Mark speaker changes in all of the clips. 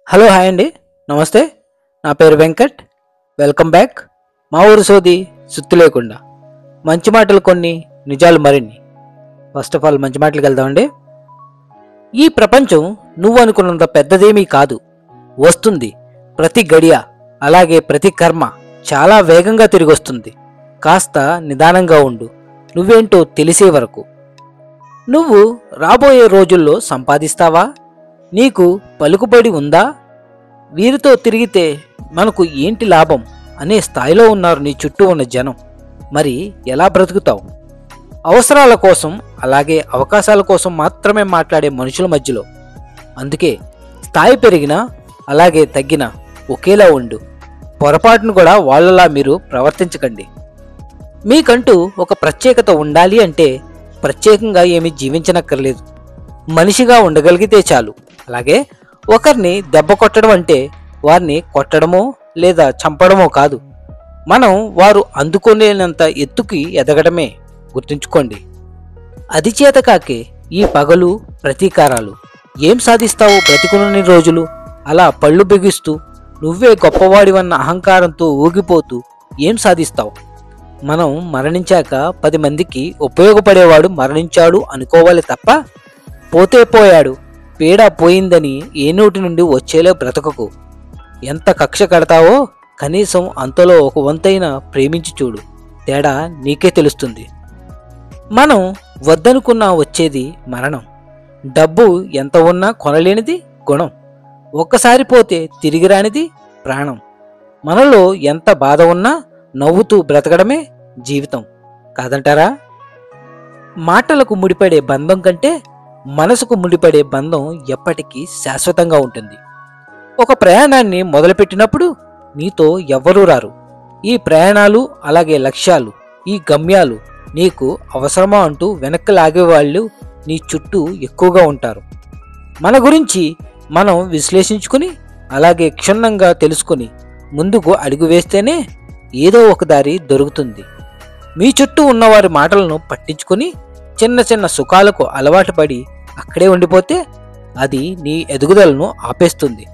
Speaker 1: Hello hi అండి. నమస్తే. నా పేరు వెంకట్. Welcome back. మా ఊరు సోది సుత్తు లేకుండా మంచి మాటలు కొన్ని, నిజాలు మరిన్ని. ఫస్ట్ ఆఫ్ ఆల్ మంచి మాటలకు వెళ్దామండి. ఈ ప్రపంచం నువ్వు అనుకున్నంత పెద్దదేమీ కాదు. వస్తుంది ప్రతి గడియ, అలాగే ప్రతి కర్మ చాలా వేగంగా తిరిగి వస్తుంది. కాస్త నిదానంగా ఉండు, నువ్వేంటో తెలిసే వరకు. నువ్వు రాబోయే రోజుల్లో సంపాదిస్తావా? నీకు పలుకుబడి ఉందా? వీరితో తిరిగితే మనకు ఏంటి లాభం అనే స్థాయిలో ఉన్నారు నీ చుట్టూ ఉన్న జనం. మరి ఎలా బ్రతుకుతావు? అవసరాల కోసం, అలాగే అవకాశాల కోసం మాత్రమే మాట్లాడే మనుషుల మధ్యలో. అందుకే స్థాయి పెరిగినా అలాగే తగ్గినా ఒకేలా ఉండు. పొరపాటును కూడా వాళ్ళలా మీరు ప్రవర్తించకండి. మీకంటూ ఒక ప్రత్యేకత ఉండాలి అంటే ప్రత్యేకంగా ఏమీ జీవించనక్కర్లేదు. మనిషిగా ఉండగలిగితే చాలు. అలాగే ఒకరిని దెబ్బ కొట్టడం అంటే వారిని కొట్టడమో లేదా చంపడమో కాదు, మనం వారు అందుకోలేనంత ఎత్తుకి ఎదగడమే. గుర్తుంచుకోండి. అది చేతకాకే ఈ పగలు, ప్రతీకారాలు. ఏం సాధిస్తావో బ్రతికునని రోజులు అలా పళ్ళు బిగిస్తూ నువ్వే గొప్పవాడివన్న అహంకారంతో ఊగిపోతూ ఏం సాధిస్తావు? మనం మరణించాక 10 మందికి ఉపయోగపడేవాడు మరణించాడు అనుకోవాలి తప్ప, పోతే పోయాడు, పీడ పోయిందని ఏ నోటి నుండి వచ్చేలే బ్రతకకు. ఎంత కక్ష కడతావో కనీసం అంతలో ఒక వంతైనా ప్రేమించి చూడు. తేడా నీకే తెలుస్తుంది. మనం వద్దనుకున్నా వచ్చేది మరణం. డబ్బు ఎంత ఉన్నా కొనలేనిది గుణం. ఒక్కసారి పోతే తిరిగి రానిది ప్రాణం. మనలో ఎంత బాధ ఉన్నా నవ్వుతూ బ్రతకడమే జీవితం. కాదంటారా? మాటలకు ముడిపడే బంధం కంటే మనసుకు ముడిపడే బంధం ఎప్పటికీ శాశ్వతంగా ఉంటుంది. ఒక ప్రయాణాన్ని మొదలుపెట్టినప్పుడు నీతో ఎవ్వరూ రారు. ఈ ప్రయాణాలు, అలాగే లక్ష్యాలు, ఈ గమ్యాలు నీకు అవసరమా అంటూ వెనక్కి లాగేవాళ్ళు నీ చుట్టూ ఎక్కువగా ఉంటారు. మన గురించి మనం విశ్లేషించుకుని, అలాగే క్షుణ్ణంగా తెలుసుకుని ముందుకు అడుగు వేస్తేనే ఏదో ఒక దారి దొరుకుతుంది. మీ చుట్టూ ఉన్నవారి మాటలను పట్టించుకుని చిన్న చిన్న సుఖాలకు అలవాటు పడి అక్కడే ఉండిపోతే అది నీ ఎదుగుదలను ఆపేస్తుంది.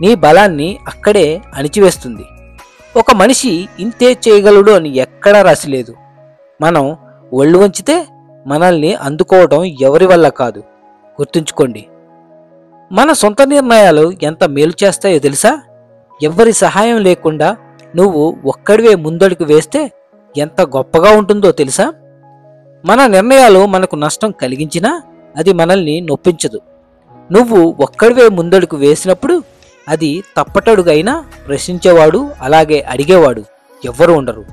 Speaker 1: నీ బలాన్ని అక్కడే అణిచివేస్తుంది. ఒక మనిషి ఇంతే చేయగలడు అని ఎక్కడా రాసిలేదు. మనం ఒళ్ళు వంచితే మనల్ని అందుకోవడం ఎవరి వల్ల కాదు. గుర్తుంచుకోండి. మన సొంత నిర్ణయాలు ఎంత మేలు చేస్తాయో తెలుసా? ఎవ్వరి సహాయం లేకుండా నువ్వు ఒక్కడివే ముందడుగు వేస్తే ఎంత గొప్పగా ఉంటుందో తెలుసా? మన నిర్ణయాలు మనకు నష్టం కలిగించినా అది మనల్ని నొప్పించదు. నువ్వు ఒక్కడివే ముందడుగు వేసినప్పుడు అది తప్పటడుగైనా ప్రశ్నించేవాడు, అలాగే అడిగేవాడు ఎవ్వరూ ఉండరు.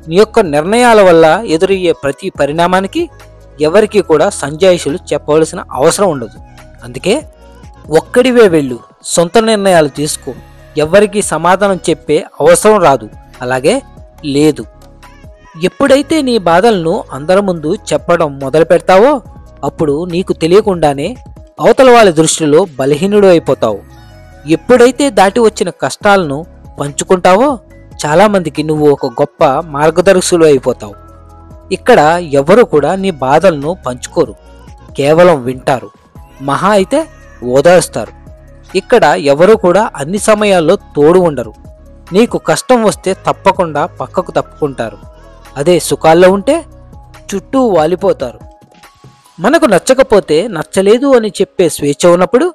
Speaker 1: నీ యొక్క నిర్ణయాల వల్ల ఎదురయ్యే ప్రతి పరిణామానికి ఎవరికి కూడా సంజాయిషులు చెప్పవలసిన అవసరం ఉండదు. అందుకే ఒక్కడివే వెళ్ళు, సొంత నిర్ణయాలు తీసుకో. ఎవ్వరికీ సమాధానం చెప్పే అవసరం రాదు, అలాగే లేదు. ఎప్పుడైతే నీ బాధలను అందరి ముందు చెప్పడం మొదలు పెడతావో అప్పుడు నీకు తెలియకుండానే అవతల వాళ్ళ దృష్టిలో బలహీనుడు అయిపోతావు. ఎప్పుడైతే దాటి వచ్చిన కష్టాలను పంచుకుంటావో చాలామందికి నువ్వు ఒక గొప్ప మార్గదర్శకులు అయిపోతావు. ఇక్కడ ఎవరు కూడా నీ బాధలను పంచుకోరు, కేవలం వింటారు, మహా అయితే ఓదారుస్తారు. ఇక్కడ ఎవరు కూడా అన్ని సమయాల్లో తోడు ఉండరు. నీకు కష్టం వస్తే తప్పకుండా పక్కకు తప్పుకుంటారు. అదే సుఖాల్లో ఉంటే చుట్టూ వాలిపోతారు. మనకు నచ్చకపోతే నచ్చలేదు అని చెప్పే స్వేచ్ఛ ఉన్నప్పుడు,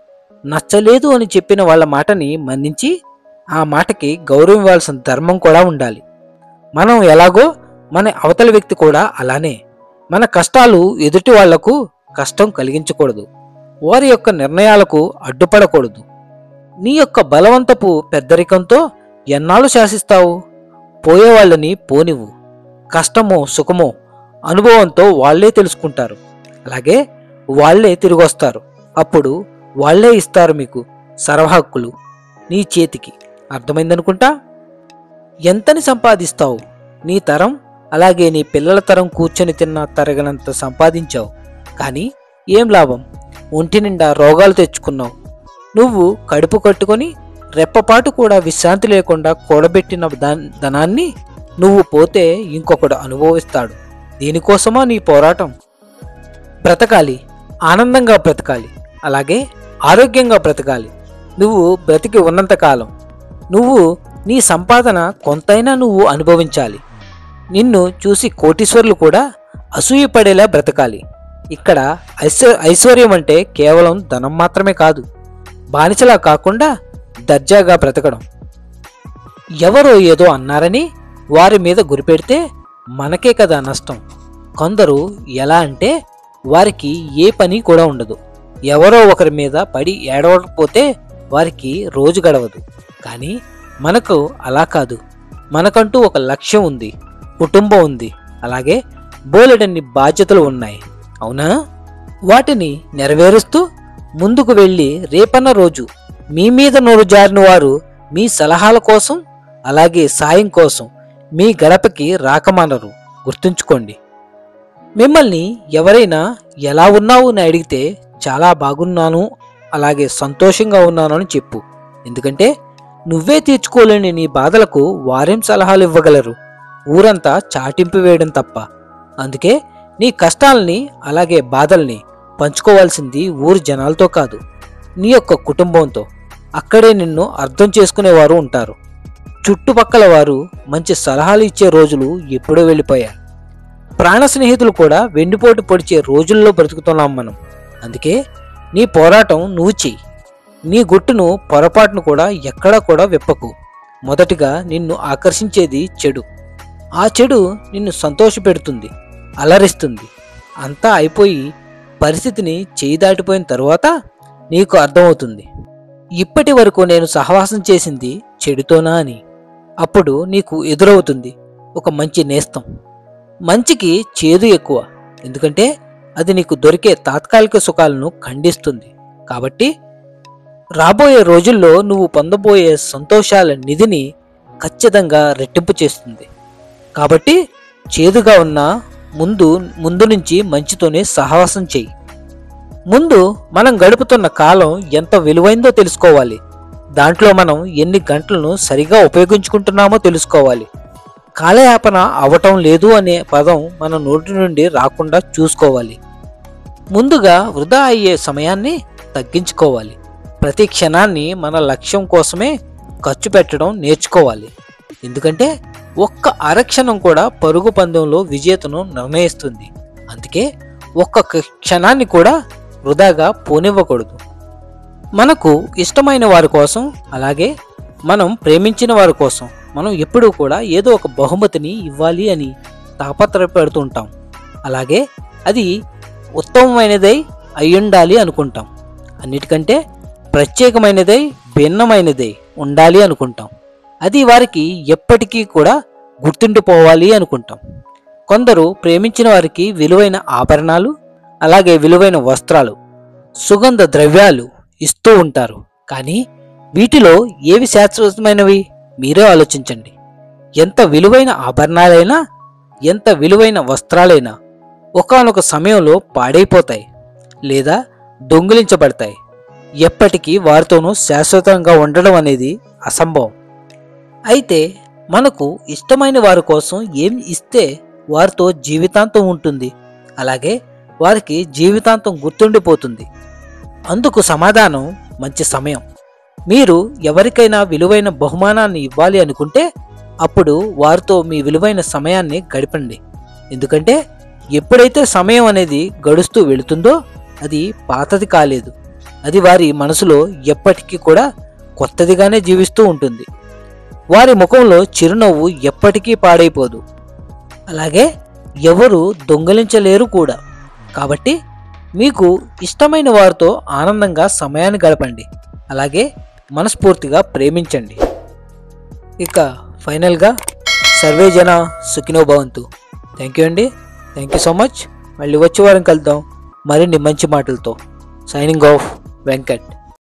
Speaker 1: నచ్చలేదు అని చెప్పిన వాళ్ళ మాటని మన్నించి ఆ మాటకి గౌరవం ఇవ్వాల్సిన ధర్మం కూడా ఉండాలి. మనం ఎలాగో మన అవతల వ్యక్తి కూడా అలానే. మన కష్టాలు ఎదుటి వాళ్లకు కష్టం కలిగించకూడదు. వారి యొక్క నిర్ణయాలకు అడ్డుపడకూడదు. నీ యొక్క బలవంతపు పెద్దరికంతో ఎన్నాళ్ళు శాసిస్తావు? పోయేవాళ్ళని పోనివ్వు. కష్టమో సుఖమో అనుభవంతో వాళ్లే తెలుసుకుంటారు, అలాగే వాళ్లే తిరిగొస్తారు. అప్పుడు వాళ్లే ఇస్తారు మీకు సర్వహక్కులు నీ చేతికి. అర్థమైందనుకుంటా. ఎంతని సంపాదిస్తావు? నీ తరం, అలాగే నీ పిల్లల తరం కూర్చొని తిన్న తరగనంత సంపాదించావు. కానీ ఏం లాభం? ఒంటి నిండా రోగాలు తెచ్చుకున్నావు. నువ్వు కడుపు కట్టుకొని రెప్పపాటు కూడా విశ్రాంతి లేకుండా కూడబెట్టిన ధనాన్ని నువ్వు పోతే ఇంకొకడు అనుభవిస్తాడు. దీనికోసమా నీ పోరాటం? బ్రతకాలి, ఆనందంగా బ్రతకాలి, అలాగే ఆరోగ్యంగా బ్రతకాలి. నువ్వు బ్రతికి ఉన్నంతకాలం నువ్వు నీ సంపాదన కొంతైనా నువ్వు అనుభవించాలి. నిన్ను చూసి కోటీశ్వరులు కూడా అసూయపడేలా బ్రతకాలి. ఇక్కడ ఐశ్వర్యం అంటే కేవలం ధనం మాత్రమే కాదు, బానిసలా కాకుండా దర్జాగా బ్రతకడం. ఎవరో ఏదో అన్నారని వారి మీద గురిపెడితే మనకే కదా నష్టం. కొందరు ఎలా అంటే వారికి ఏ పని కూడా ఉండదు. ఎవరో ఒకరి మీద పడి ఏడవకపోతే వారికి రోజు గడవదు. కానీ మనకు అలా కాదు. మనకంటూ ఒక లక్ష్యం ఉంది, కుటుంబం ఉంది, అలాగే బోలెడన్ని బాధ్యతలు ఉన్నాయి. అవునా? వాటిని నెరవేరుస్తూ ముందుకు వెళ్ళి రేపన్న రోజు మీ మీద నోరు జారిన వారు మీ సలహాల కోసం అలాగే సాయం కోసం మీ గడపకి రాకమానరు. గుర్తుంచుకోండి. మిమ్మల్ని ఎవరైనా ఎలా ఉన్నావు అని అడిగితే చాలా బాగున్నాను, అలాగే సంతోషంగా ఉన్నాను అని చెప్పు. ఎందుకంటే నువ్వే తీర్చుకోలేని నీ బాధలకు వారేం సలహాలు ఇవ్వగలరు? ఊరంతా చాటింపు వేయడం తప్ప. అందుకే నీ కష్టాలని అలాగే బాధల్ని పంచుకోవాల్సింది ఊరు జనాలతో కాదు, నీ యొక్క కుటుంబంతో. అక్కడే నిన్ను అర్థం చేసుకునేవారు ఉంటారు. చుట్టుపక్కల వారు మంచి సలహాలు ఇచ్చే రోజులు ఎప్పుడో వెళ్ళిపోయారు. ప్రాణ స్నేహితులు కూడా వెన్నుపోటు పొడిచే రోజుల్లో బ్రతుకుతున్నాం మనం. అందుకే నీ పోరాటం నువ్వు చెయ్యి. నీ గుట్టును పొరపాటును కూడా ఎక్కడా కూడా విప్పకు. మొదటిగా నిన్ను ఆకర్షించేది చెడు. ఆ చెడు నిన్ను సంతోషపెడుతుంది, అలరిస్తుంది. అంతా అయిపోయి పరిస్థితిని చేయి దాటిపోయిన తరువాత నీకు అర్థమవుతుంది, ఇప్పటి వరకు నేను సహవాసం చేసింది చెడుతోనా అని. అప్పుడు నీకు ఎదురవుతుంది ఒక మంచి నేస్తం. మంచికి చేదు ఎక్కువ, ఎందుకంటే అది నీకు దొరికే తాత్కాలిక సుఖాలను ఖండిస్తుంది. కాబట్టి రాబోయే రోజుల్లో నువ్వు పొందబోయే సంతోషాల నిధిని ఖచ్చితంగా రెట్టింపు చేస్తుంది. కాబట్టి చేదుగా ఉన్న ముందు నుంచి మంచితోనే సహవాసం చెయ్యి. ముందు మనం గడుపుతున్న కాలం ఎంత విలువైందో తెలుసుకోవాలి. దాంట్లో మనం ఎన్ని గంటలను సరిగా ఉపయోగించుకుంటున్నామో తెలుసుకోవాలి. కాలయాపన అవటం లేదు అనే పదం మన నోటి నుండి రాకుండా చూసుకోవాలి. ముందుగా వృధా అయ్యే సమయాన్ని తగ్గించుకోవాలి. ప్రతి క్షణాన్ని మన లక్ష్యం కోసమే ఖర్చు పెట్టడం నేర్చుకోవాలి. ఎందుకంటే ఒక్క అరక్షణం కూడా పరుగు పందెంలో విజేతను నిర్ణయిస్తుంది. అందుకే ఒక్క క్షణాన్ని కూడా వృధాగా పోనివ్వకూడదు. మనకు ఇష్టమైన వారి కోసం అలాగే మనం ప్రేమించిన వారి కోసం మనం ఎప్పుడూ కూడా ఏదో ఒక బహుమతిని ఇవ్వాలి అని తాపత్రయపడుతూ ఉంటాం. అలాగే అది ఉత్తమమైనదై అయ్యుండాలి అనుకుంటాం. అన్నిటికంటే ప్రత్యేకమైనదై భిన్నమైనదై ఉండాలి అనుకుంటాం. అది వారికి ఎప్పటికీ కూడా గుర్తుండిపోవాలి అనుకుంటాం. కొందరు ప్రేమించిన వారికి విలువైన ఆభరణాలు అలాగే విలువైన వస్త్రాలు, సుగంధ ద్రవ్యాలు ఇస్తూ ఉంటారు. కానీ వీటిలో ఏవి శాశ్వతమైనవి మీరే ఆలోచించండి. ఎంత విలువైన ఆభరణాలైనా ఎంత విలువైన వస్త్రాలైనా ఒకానొక సమయంలో పాడైపోతాయి లేదా దొంగిలించబడతాయి. ఎప్పటికీ వారితోనూ శాశ్వతంగా ఉండడం అనేది అసంభవం. అయితే మనకు ఇష్టమైన వారి కోసం ఏం ఇస్తే వారితో జీవితాంతం ఉంటుంది, అలాగే వారికి జీవితాంతం గుర్తుండిపోతుంది? అందుకు సమాధానం మంచి సమయం. మీరు ఎవరికైనా విలువైన బహుమానాన్ని ఇవ్వాలి అనుకుంటే అప్పుడు వారితో మీ విలువైన సమయాన్ని గడపండి. ఎందుకంటే ఎప్పుడైతే సమయం అనేది గడుస్తూ వెళుతుందో అది పాతది కాలేదు, అది వారి మనసులో ఎప్పటికీ కూడా కొత్తదిగానే జీవిస్తూ ఉంటుంది. వారి ముఖంలో చిరునవ్వు ఎప్పటికీ పాడైపోదు, అలాగే ఎవరు దొంగిలించలేరు కూడా. కాబట్టి మీకు ఇష్టమైన వారితో ఆనందంగా సమయాన్ని గడపండి, అలాగే మనస్ఫూర్తిగా ప్రేమించండి. ఇక ఫైనల్గా సర్వే జన సుఖినో భవంతు. థ్యాంక్ యూ అండి. Thank you so much. మళ్ళీ వచ్చే వారం కలుద్దాం మరిన్ని మంచి మాటలతో. Signing off Venkat.